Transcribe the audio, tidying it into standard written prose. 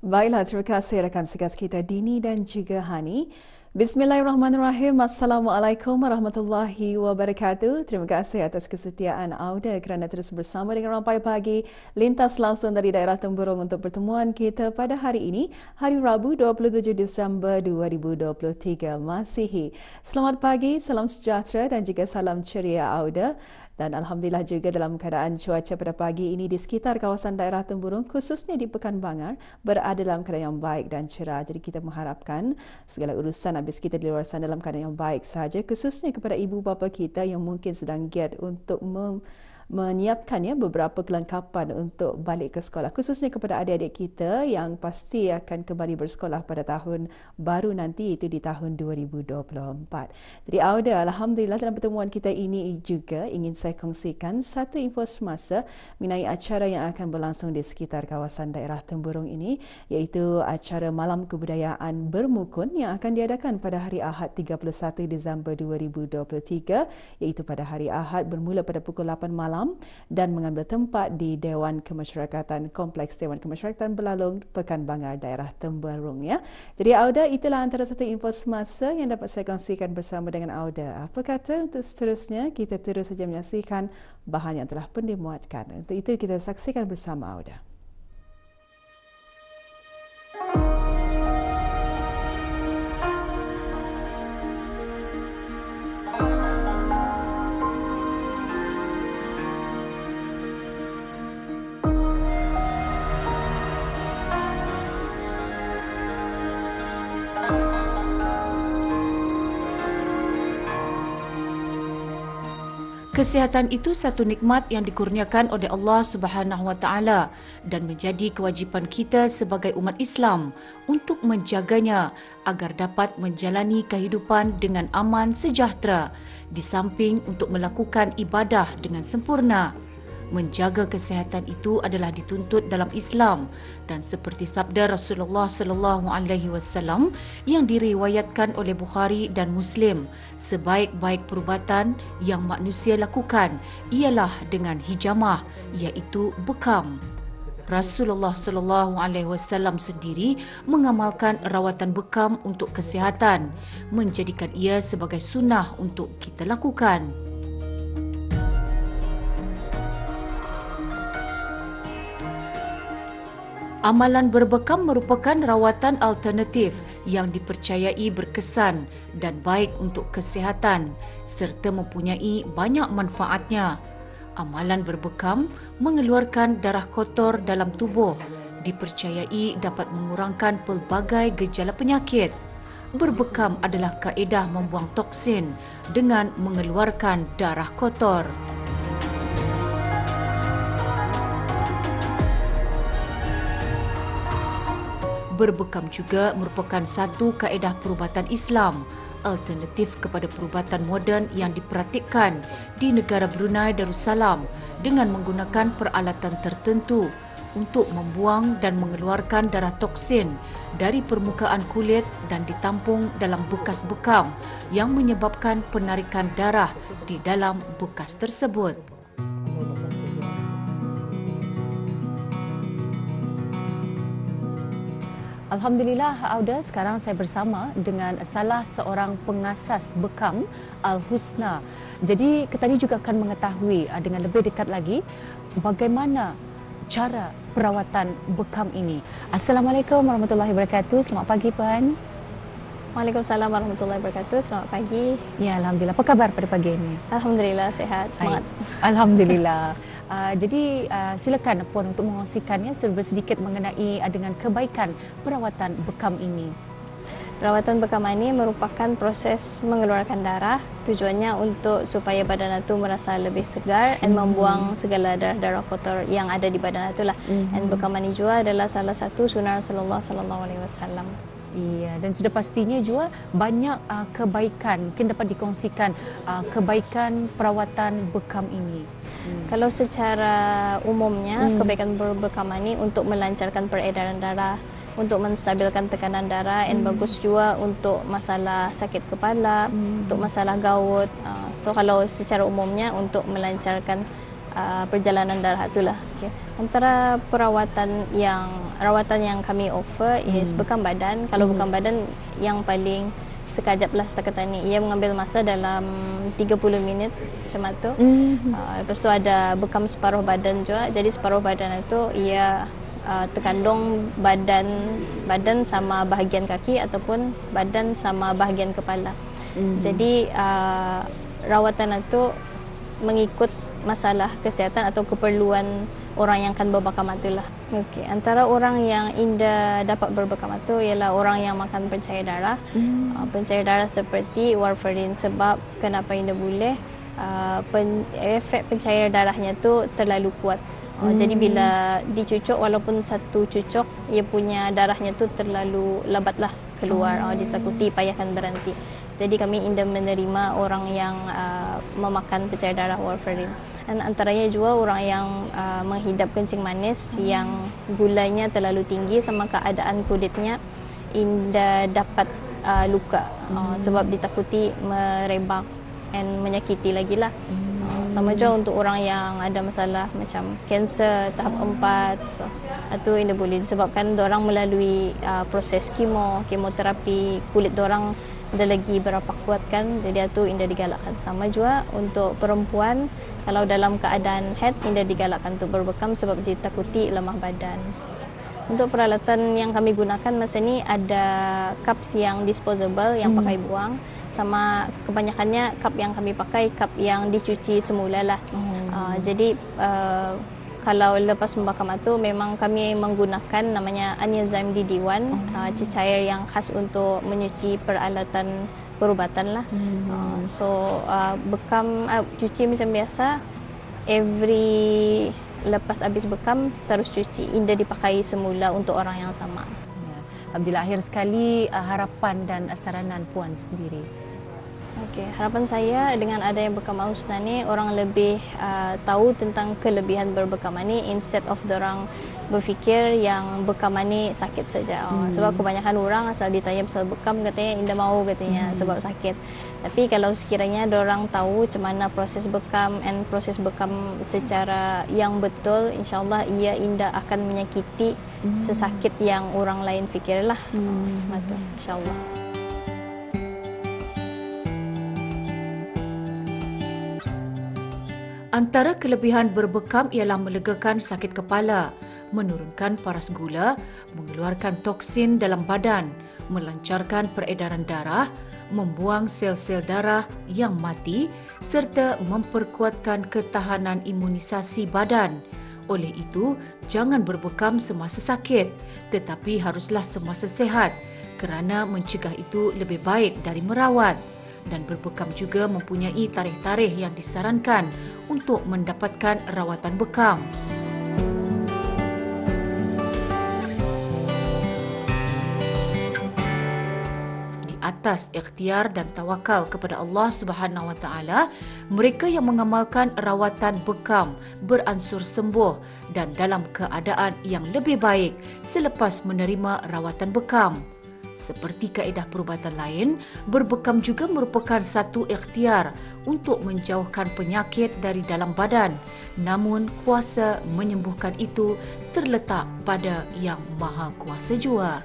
Baiklah, terima kasih rakan segas kita Dini dan juga Hani. Bismillahirrahmanirrahim. Assalamualaikum warahmatullahi wabarakatuh. Terima kasih atas kesetiaan Auda kerana terus bersama dengan Rampai Pagi lintas langsung dari daerah Temburong untuk pertemuan kita pada hari ini, hari Rabu 27 Disember 2023 Masihi. Selamat pagi, salam sejahtera dan juga salam ceria Auda. Dan Alhamdulillah juga dalam keadaan cuaca pada pagi ini di sekitar kawasan daerah Temburong, khususnya di Pekan Bangar, berada dalam keadaan yang baik dan cerah. Jadi kita mengharapkan segala urusan habis kita di luar sana dalam keadaan yang baik sahaja, khususnya kepada ibu bapa kita yang mungkin sedang giat untuk menyiapkan beberapa kelengkapan untuk balik ke sekolah, khususnya kepada adik-adik kita yang pasti akan kembali bersekolah pada tahun baru nanti, itu di tahun 2024. Jadi Auda, Alhamdulillah dalam pertemuan kita ini juga ingin saya kongsikan satu info semasa mengenai acara yang akan berlangsung di sekitar kawasan daerah Temburong ini, iaitu acara Malam Kebudayaan Bermukun yang akan diadakan pada hari Ahad 31 Disember 2023, iaitu pada hari Ahad bermula pada pukul 8 malam dan mengambil tempat di Dewan Kemasyarakatan Kompleks Dewan Kemasyarakatan Belalung, Pekan Bangar, daerah Temburong ya. Jadi Auda, itulah antara satu info semasa yang dapat saya kongsikan bersama dengan Auda. Apa kata untuk seterusnya kita terus saja menyaksikan bahan yang telah pun dimuatkan. Untuk itu kita saksikan bersama Auda. Kesihatan itu satu nikmat yang dikurniakan oleh Allah Subhanahu Wa Taala dan menjadi kewajipan kita sebagai umat Islam untuk menjaganya agar dapat menjalani kehidupan dengan aman sejahtera, di samping untuk melakukan ibadah dengan sempurna. Menjaga kesihatan itu adalah dituntut dalam Islam dan seperti sabda Rasulullah sallallahu alaihi wasallam yang diriwayatkan oleh Bukhari dan Muslim, sebaik-baik perubatan yang manusia lakukan ialah dengan hijamah, iaitu bekam. Rasulullah sallallahu alaihi wasallam sendiri mengamalkan rawatan bekam untuk kesihatan, menjadikan ia sebagai sunnah untuk kita lakukan. Amalan berbekam merupakan rawatan alternatif yang dipercayai berkesan dan baik untuk kesihatan serta mempunyai banyak manfaatnya. Amalan berbekam mengeluarkan darah kotor dalam tubuh, dipercayai dapat mengurangkan pelbagai gejala penyakit. Berbekam adalah kaedah membuang toksin dengan mengeluarkan darah kotor. Berbekam juga merupakan satu kaedah perubatan Islam, alternatif kepada perubatan moden yang dipraktikkan di negara Brunei Darussalam dengan menggunakan peralatan tertentu untuk membuang dan mengeluarkan darah toksin dari permukaan kulit dan ditampung dalam bekas bekam yang menyebabkan penarikan darah di dalam bekas tersebut. Alhamdulillah Auda, sekarang saya bersama dengan salah seorang pengasas bekam Al-Husna. Jadi kita ni juga akan mengetahui dengan lebih dekat lagi bagaimana cara perawatan bekam ini. Assalamualaikum warahmatullahi wabarakatuh. Selamat pagi Puan. Waalaikumsalam warahmatullahi wabarakatuh. Selamat pagi. Ya, Alhamdulillah. Apa kabar pada pagi ini? Alhamdulillah sehat, semangat. Alhamdulillah. Jadi silakan Puan untuk mengkongsikannya sedikit mengenai dengan kebaikan perawatan bekam ini. Perawatan bekam ini merupakan proses mengeluarkan darah. Tujuannya untuk supaya badan itu merasa lebih segar dan membuang segala darah-darah kotor yang ada di badan itu lah. Dan bekam ini juga adalah salah satu sunnah Rasulullah sallallahu alaihi wasallam. Iya, dan sudah pastinya juga banyak kebaikan mungkin dapat dikongsikan kebaikan perawatan bekam ini. Kalau secara umumnya kebaikan berbekam ini untuk melancarkan peredaran darah, untuk menstabilkan tekanan darah, dan bagus juga untuk masalah sakit kepala, untuk masalah gout. So kalau secara umumnya untuk melancarkan perjalanan darah itulah. Okay. Antara rawatan yang kami offer is bekam badan. Kalau bekam badan yang paling sekejap lah setakat ni. Ia mengambil masa dalam 30 minit macam tu. Lepas tu ada bekam separuh badan juga. Jadi separuh badan itu ia terkandung badan sama bahagian kaki ataupun badan sama bahagian kepala. Jadi rawatan itu mengikut masalah kesihatan atau keperluan orang yang akan berbekam itulah. Okey, antara orang yang indah dapat berbekam itu ialah orang yang makan pencair darah. Pencair darah seperti warfarin, sebab kenapa indah boleh efek pencair darahnya tu terlalu kuat. Jadi bila dicucuk, walaupun satu cucuk, ia punya darahnya tu terlalu lambatlah keluar. Ditakuti payahkan berhenti. Jadi kami indah menerima orang yang memakan pencair darah warfarin. Dan antaranya juga orang yang menghidap kencing manis yang gulanya terlalu tinggi sama keadaan kulitnya indah dapat luka sebab ditakuti merebak dan menyakiti lagi lah. Sama juga untuk orang yang ada masalah macam kanser tahap 4, so itu indah boleh disebabkan orang melalui proses kemoterapi, kulit orang ada lagi berapa kuat kan, jadi itu indah digalakkan. Sama juga untuk perempuan, kalau dalam keadaan haid indah digalakkan untuk berbekam sebab ditakuti lemah badan. Untuk peralatan yang kami gunakan masa ni ada cups yang disposable yang pakai buang, sama kebanyakannya cup yang kami pakai cup yang dicuci semula lah. Jadi kalau lepas membakam itu memang kami menggunakan namanya Aniazyme DD1, cecair yang khas untuk menyuci peralatan perubatan lah. Bekam cuci macam biasa, lepas habis bekam terus cuci, indah dipakai semula untuk orang yang sama. Alhamdulillah, akhir sekali harapan dan saranan puan sendiri. Okey, harapan saya dengan adanya bekam Al-Husna ni, orang lebih tahu tentang kelebihan berbekam ni instead of dorang berfikir yang bekam ni sakit saja. Sebab kebanyakan orang asal ditanya pasal bekam katanya indah mau katanya sebab sakit. Tapi kalau sekiranya dorang tahu macam mana proses bekam and proses bekam secara yang betul, insya-Allah ia indah akan menyakiti sesakit yang orang lain fikirlah. Betul, insya-Allah. Antara kelebihan berbekam ialah melegakan sakit kepala, menurunkan paras gula, mengeluarkan toksin dalam badan, melancarkan peredaran darah, membuang sel-sel darah yang mati serta memperkuatkan ketahanan imunisasi badan. Oleh itu, jangan berbekam semasa sakit, tetapi haruslah semasa sihat kerana mencegah itu lebih baik dari merawat. Dan berbekam juga mempunyai tarikh-tarikh yang disarankan untuk mendapatkan rawatan bekam. Di atas ikhtiar dan tawakal kepada Allah Subhanahu Wa Taala, mereka yang mengamalkan rawatan bekam beransur sembuh dan dalam keadaan yang lebih baik selepas menerima rawatan bekam. Seperti kaedah perubatan lain, berbekam juga merupakan satu ikhtiar untuk menjauhkan penyakit dari dalam badan. Namun, kuasa menyembuhkan itu terletak pada Yang Maha Kuasa jua.